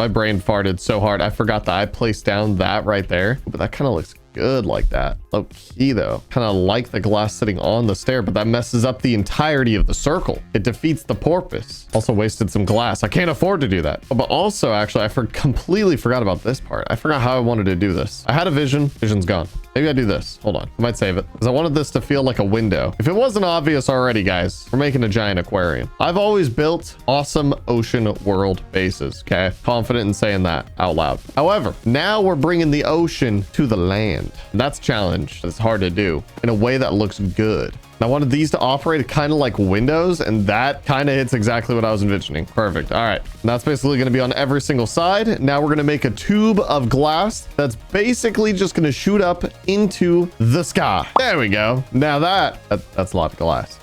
[SPEAKER 1] farted so hard. I forgot that I placed down that right there, but that kind of looks good like that. Low key though, kind of like the glass sitting on the stair, but that messes up the entirety of the circle. It defeats the purpose. Also wasted some glass. I can't afford to do that. Oh, but also actually I completely forgot about this part. I forgot how I wanted to do this. I had a vision. Vision's gone. Maybe I do this. Hold on. I might save it because I wanted this to feel like a window. If it wasn't obvious already, guys, we're making a giant aquarium. I've always built awesome ocean world bases. Okay. Confident in saying that out loud. However, now we're bringing the ocean to the land. That's a challenge. It's hard to do in a way that looks good. I wanted these to operate kind of like windows, and that kind of hits exactly what I was envisioning. Perfect. All right. And that's basically going to be on every single side. Now we're going to make a tube of glass that's basically just going to shoot up into the sky. There we go. Now that's a lot of glass.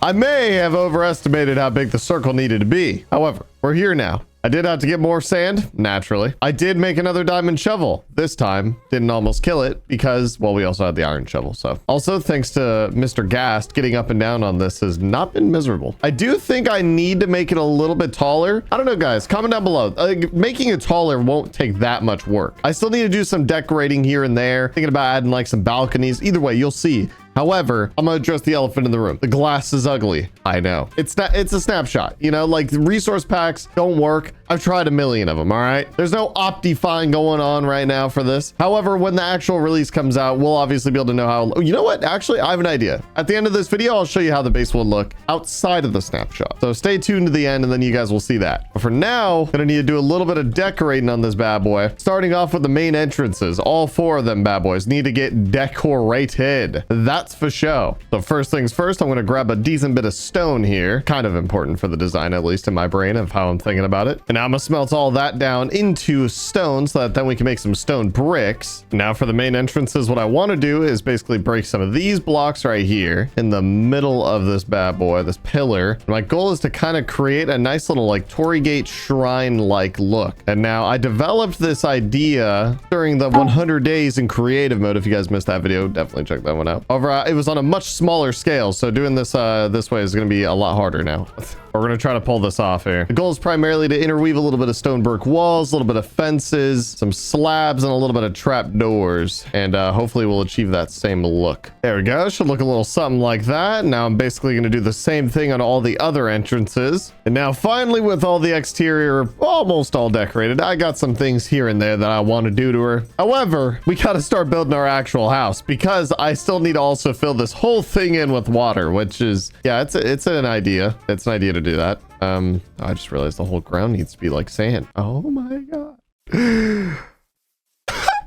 [SPEAKER 1] I may have overestimated how big the circle needed to be. However, we're here now. I did have to get more sand, naturally. I did make another diamond shovel. This time, didn't almost kill it because, well, we also had the iron shovel. So also thanks to Mr. Gast, getting up and down on this has not been miserable. I do think I need to make it a little bit taller. I don't know, guys, comment down below. Making it taller won't take that much work. I still need to do some decorating here and there. Thinking about adding like some balconies. Either way, you'll see. However, I'm gonna address the elephant in the room. The glass is ugly. I know. It's a snapshot, you know, like the resource packs don't work. I've tried a million of them, all right? There's no Optifine going on right now for this. However, when the actual release comes out, we'll obviously be able to know how... Oh, you know what? Actually, I have an idea. At the end of this video, I'll show you how the base will look outside of the snapshot. So stay tuned to the end and then you guys will see that. But for now, gonna need to do a little bit of decorating on this bad boy. Starting off with the main entrances. All 4 of them bad boys need to get decorated. That's for show. So first things first, I'm gonna grab a decent bit of stone here. Kind of important for the design, at least in my brain of how I'm thinking about it. And now I'm gonna smelt all that down into stone so that then we can make some stone bricks. Now for the main entrances, what I want to do is basically break some of these blocks right here in the middle of this bad boy, this pillar. My goal is to kind of create a nice little like Torii Gate shrine like look. And now I developed this idea during the 100 days in creative mode. If you guys missed that video, definitely check that one out. However, it was on a much smaller scale, so doing this this way is going to be a lot harder now. We're going to try to pull this off here. The goal is primarily to interweave a little bit of stone brick walls, a little bit of fences, some slabs, and a little bit of trap doors. And hopefully we'll achieve that same look. There we go. Should look a little something like that. Now I'm basically going to do the same thing on all the other entrances. And now finally, with all the exterior almost all decorated, I got some things here and there that I want to do to her. However, we got to start building our actual house because I still need to also fill this whole thing in with water, which is, yeah, it's an idea. It's an idea to do that. I just realized the whole ground needs to be like sand. Oh my god.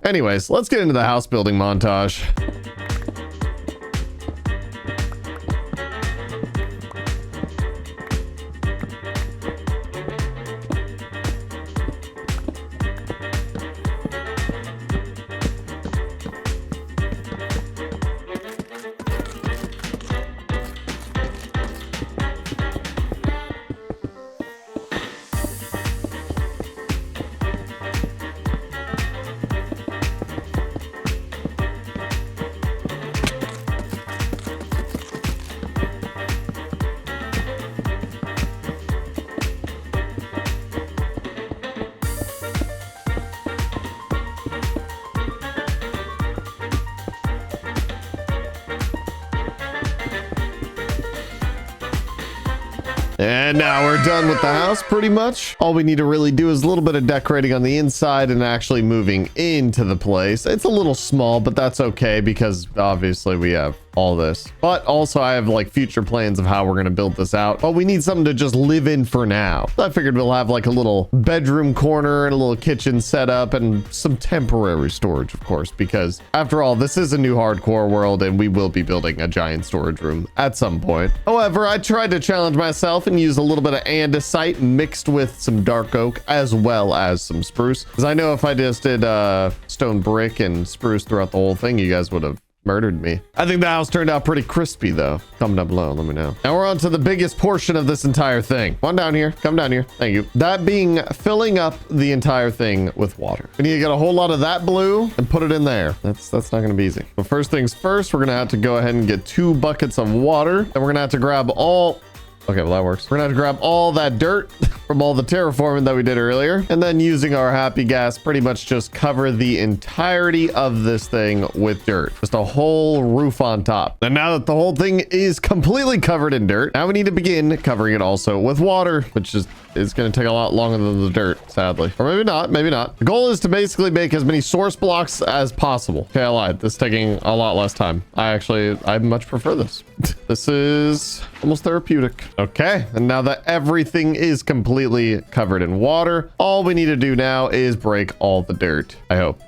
[SPEAKER 1] Anyways, let's get into the house building montage. And now we're done with the house pretty much. All we need to really do is a little bit of decorating on the inside and actually moving into the place. It's a little small, but that's okay because obviously we have all this. But also I have like future plans of how we're going to build this out. But we need something to just live in for now. So I figured we'll have like a little bedroom corner and a little kitchen setup and some temporary storage, of course, because after all, this is a new hardcore world and we will be building a giant storage room at some point. However, I tried to challenge myself and use a little bit of andesite mixed with some dark oak as well as some spruce. Because I know if I just did stone brick and spruce throughout the whole thing, you guys would have murdered me. I think the house turned out pretty crispy though. Comment down below, let me know. Now we're on to the biggest portion of this entire thing. Come on down here, come down here. Thank you. That being filling up the entire thing with water. We need to get a whole lot of that blue and put it in there. That's not gonna be easy. But first things first, we're gonna have to go ahead and get 2 buckets of water. Then we're gonna have to grab all... Okay, well that works. We're gonna have to grab all that dirt from all the terraforming that we did earlier. And then using our happy gas, pretty much just cover the entirety of this thing with dirt. Just a whole roof on top. And now that the whole thing is completely covered in dirt, now we need to begin covering it also with water, which is gonna take a lot longer than the dirt, sadly. Or maybe not, maybe not. The goal is to basically make as many source blocks as possible. Okay, I lied. This is taking a lot less time. I much prefer this. This is almost therapeutic. Okay, and now that everything is completely covered in water, all we need to do now is break all the dirt. I hope.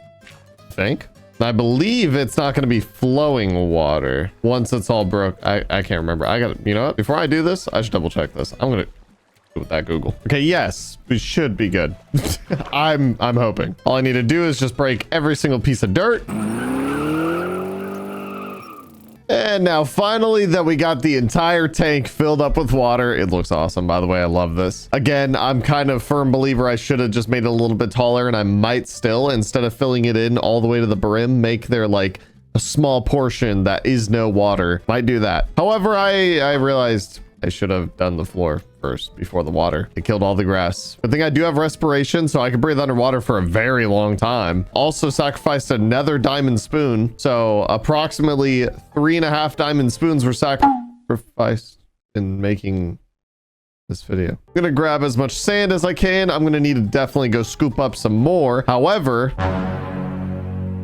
[SPEAKER 1] I believe it's not going to be flowing water once it's all broke. I can't remember. You know what? Before I do this, I should double check this. I'm going to do with that Google. Okay, yes, we should be good. I'm hoping. All I need to do is just break every single piece of dirt. And now finally that we got the entire tank filled up with water, it looks awesome. By the way, I love this. Again, I'm kind of firm believer I should have just made it a little bit taller, and I might still, instead of filling it in all the way to the brim, make there like a small portion that is no water. Might do that. However, I realized I should have done the floor first before the water. It killed all the grass. Good thing I do have respiration, so I can breathe underwater for a very long time. Also sacrificed a nether diamond spoon. So approximately 3.5 diamond spoons were sacrificed in making this video. I'm gonna grab as much sand as I can. I'm gonna need to definitely go scoop up some more. However,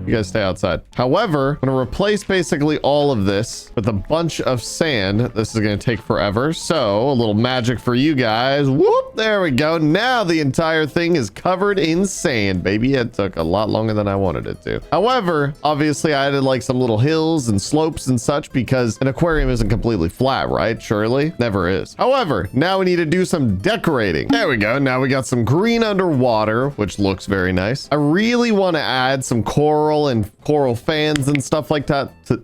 [SPEAKER 1] you guys stay outside. However, I'm going to replace basically all of this with a bunch of sand. This is going to take forever. So a little magic for you guys. Whoop, there we go. Now the entire thing is covered in sand, baby. It took a lot longer than I wanted it to. However, obviously I added like some little hills and slopes and such because an aquarium isn't completely flat, right? Surely never is. However, now we need to do some decorating. There we go. Now we got some green underwater, which looks very nice. I really want to add some coral and coral fans and stuff like that to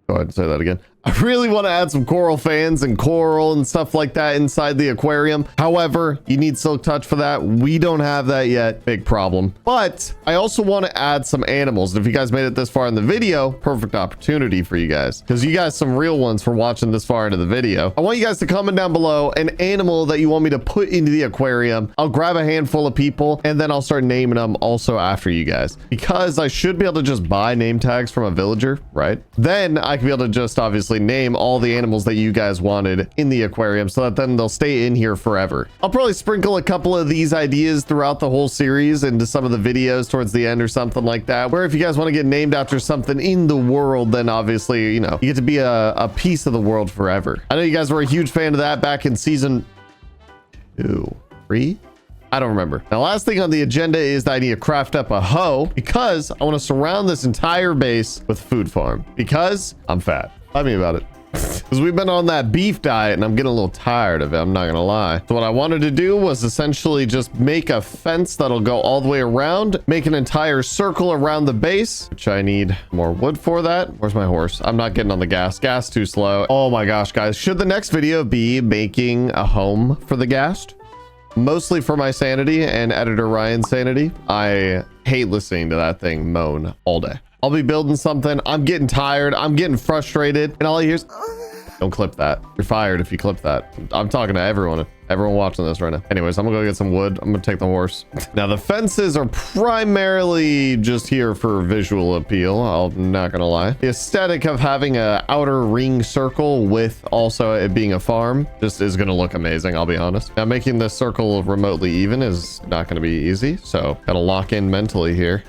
[SPEAKER 1] go ahead and say that again. I really want to add some coral fans and coral and stuff like that inside the aquarium. However, you need silk touch for that. We don't have that yet. Big problem. But I also want to add some animals. And if you guys made it this far in the video, perfect opportunity for you guys, because you guys some real ones for watching this far into the video. I want you guys to comment down below an animal that you want me to put into the aquarium. I'll grab a handful of people and then I'll start naming them also after you guys, because I should be able to just buy name tags from a villager, right? Then I can be able to just obviously name all the animals that you guys wanted in the aquarium so that then they'll stay in here forever. I'll probably sprinkle a couple of these ideas throughout the whole series into some of the videos towards the end or something like that, where if you guys want to get named after something in the world, then obviously, you know, you get to be a piece of the world forever. I know you guys were a huge fan of that back in season 2, 3. I don't remember. Now, last thing on the agenda is that I need to craft up a hoe because I want to surround this entire base with food farm because I'm fat. Tell me about it. Because we've been on that beef diet and I'm getting a little tired of it. I'm not going to lie. So what I wanted to do was essentially just make a fence that'll go all the way around, make an entire circle around the base, which I need more wood for that. Where's my horse? I'm not getting on the gas. Gas too slow. Oh my gosh, guys. Should the next video be making a home for the ghast? Mostly for my sanity and editor Ryan's sanity. I hate listening to that thing moan all day. I'll be building something. I'm getting tired. I'm getting frustrated. And all I hear is, don't clip that. You're fired if you clip that. I'm talking to everyone watching this right now. Anyways, I'm gonna go get some wood. I'm gonna take the horse. Now the fences are primarily just here for visual appeal. I'm not gonna lie. The aesthetic of having a outer ring circle with also it being a farm just is gonna look amazing. I'll be honest. Now making this circle remotely even is not gonna be easy. So gotta lock in mentally here.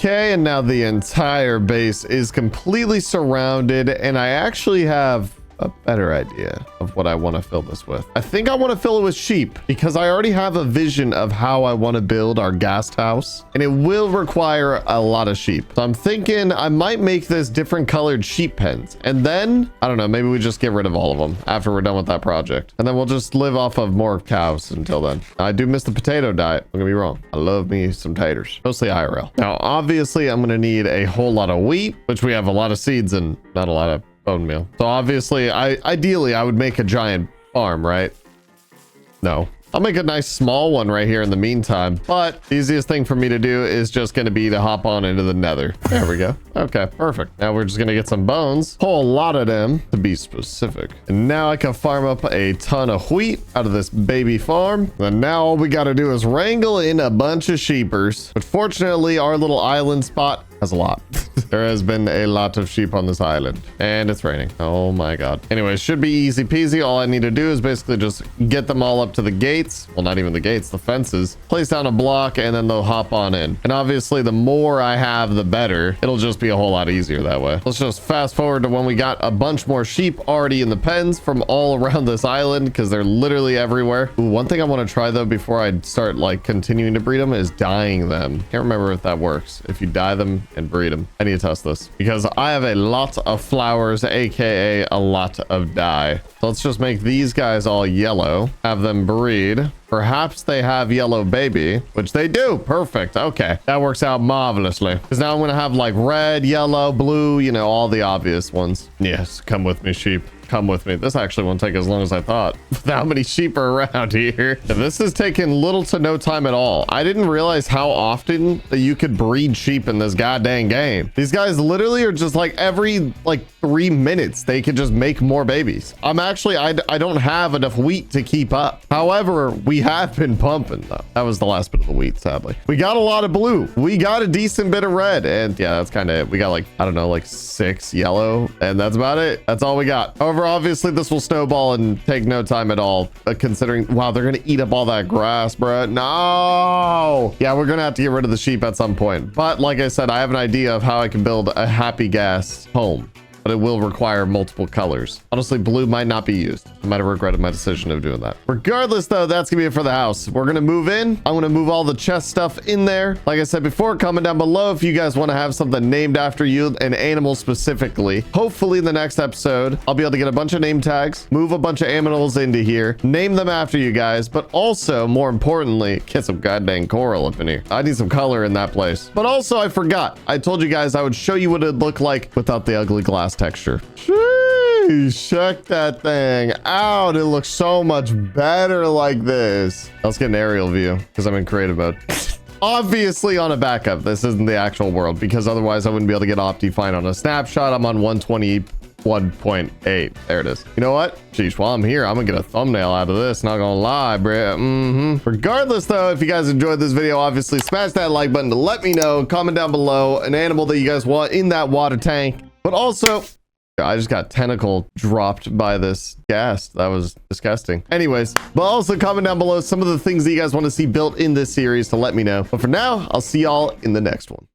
[SPEAKER 1] Okay, and now the entire base is completely surrounded and I actually have a better idea of what I want to fill this with. I think I want to fill it with sheep because I already have a vision of how I want to build our ghast house and it will require a lot of sheep. So I'm thinking I might make this different colored sheep pens and then I don't know, maybe we just get rid of all of them after we're done with that project and then we'll just live off of more cows until then. I do miss the potato diet, don't get me wrong. I love me some taters, mostly IRL. Now obviously I'm going to need a whole lot of wheat, which we have a lot of seeds and not a lot of bone meal. So obviously ideally I would make a giant farm, right? No, I'll make a nice small one right here in the meantime, but the easiest thing for me to do is just going to be to hop on into the nether. There we go. Okay, perfect. Now we're just going to get some bones, whole lot of them to be specific. And now I can farm up a ton of wheat out of this baby farm. And now all we got to do is wrangle in a bunch of sheepers. But fortunately, our little island spot has a lot. There has been a lot of sheep on this island and it's raining. Oh my God. Anyways, should be easy peasy. All I need to do is basically just get them all up to the gates. Well, not even the gates, the fences. Place down a block and then they'll hop on in. And obviously the more I have, the better. It'll just be a whole lot easier that way. Let's just fast forward to when we got a bunch more sheep already in the pens from all around this island because they're literally everywhere. Ooh, one thing I want to try though before I start like continuing to breed them is dyeing them. Can't remember if that works. If you dye them and breed them. I need to test this because I have a lot of flowers, aka a lot of dye. So let's just make these guys all yellow, have them breed. Perhaps they have yellow baby, which they do. Perfect. Okay, that works out marvelously because now I'm gonna have like red, yellow, blue, you know, all the obvious ones. Yes, come with me, sheep. Come with me. This actually won't take as long as I thought. How many sheep are around here? This has taken little to no time at all. I didn't realize how often that you could breed sheep in this goddamn game. These guys literally are just like every like 3 minutes they could just make more babies. I'm actually I don't have enough wheat to keep up. However, we have been pumping though. That was the last bit of the wheat, sadly. We got a lot of blue. We got a decent bit of red, and yeah, that's kind of it. We got like, I don't know, like 6 yellow, and that's about it. That's all we got. However, However, obviously this will snowball and take no time at all, considering, wow, they're gonna eat up all that grass, bro. No. Yeah, we're gonna have to get rid of the sheep at some point. But like I said, I have an idea of how I can build a happy gas home, but it will require multiple colors. Honestly, blue might not be used. I might have regretted my decision of doing that. Regardless, though, that's gonna be it for the house. We're gonna move in. I'm gonna move all the chest stuff in there. Like I said before, comment down below if you guys want to have something named after you, an animal specifically. Hopefully in the next episode, I'll be able to get a bunch of name tags, move a bunch of animals into here, name them after you guys, but also, more importantly, get some goddamn coral up in here. I need some color in that place. But also, I forgot. I told you guys I would show you what it'd look like without the ugly glass texture. Sheesh, check that thing out. It looks so much better like this. Let's get an aerial view because I'm in creative mode. Obviously on a backup. This isn't the actual world because otherwise I wouldn't be able to get Optifine on a snapshot. I'm on 121.8. There it is. You know what? Sheesh, while I'm here, I'm gonna get a thumbnail out of this. Not gonna lie, bro. Regardless, though, if you guys enjoyed this video, obviously smash that like button to let me know. Comment down below an animal that you guys want in that water tank. But also, I just got tentacle dropped by this gas. That was disgusting. Anyways, but also comment down below some of the things that you guys want to see built in this series to let me know. But for now, I'll see y'all in the next one.